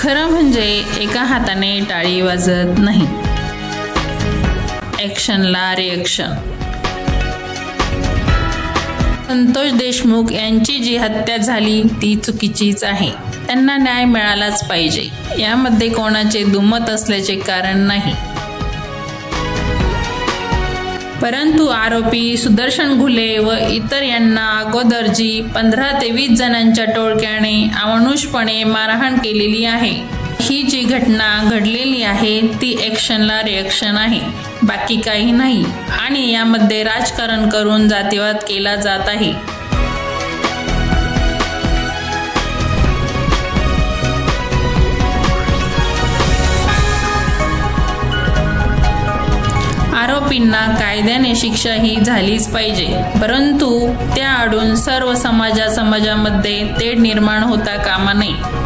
खरं म्हणजे एका हाताने टाळी वाजत नाही. ॲक्शनला रिॲक्शन. संतोष देशमुख यांची जी हत्या झाली ती चुकीचीच आहे. त्यांना न्याय मिळालाच पाहिजे. यामध्ये कोणाचे दुमत असल्याचे कारण नाही. परंतु आरोपी सुदर्शन घुले व इतर यांना अगोदर जी 15 ते 20 जणांच्या टोळक्याने अमानुषपणे मारहाण केलेली आहे, ही जी घटना घडलेली आहे ती ॲक्शनला रिॲक्शन आहे, बाकी काही नाही. आणि यामध्ये राजकारण करून जातीवाद केला जात आहे. आरोपींना कायद्याने शिक्षा ही झालीच पाहिजे, परंतु त्याआडून सर्व समाजामध्ये तेढ निर्माण होता कामा नये.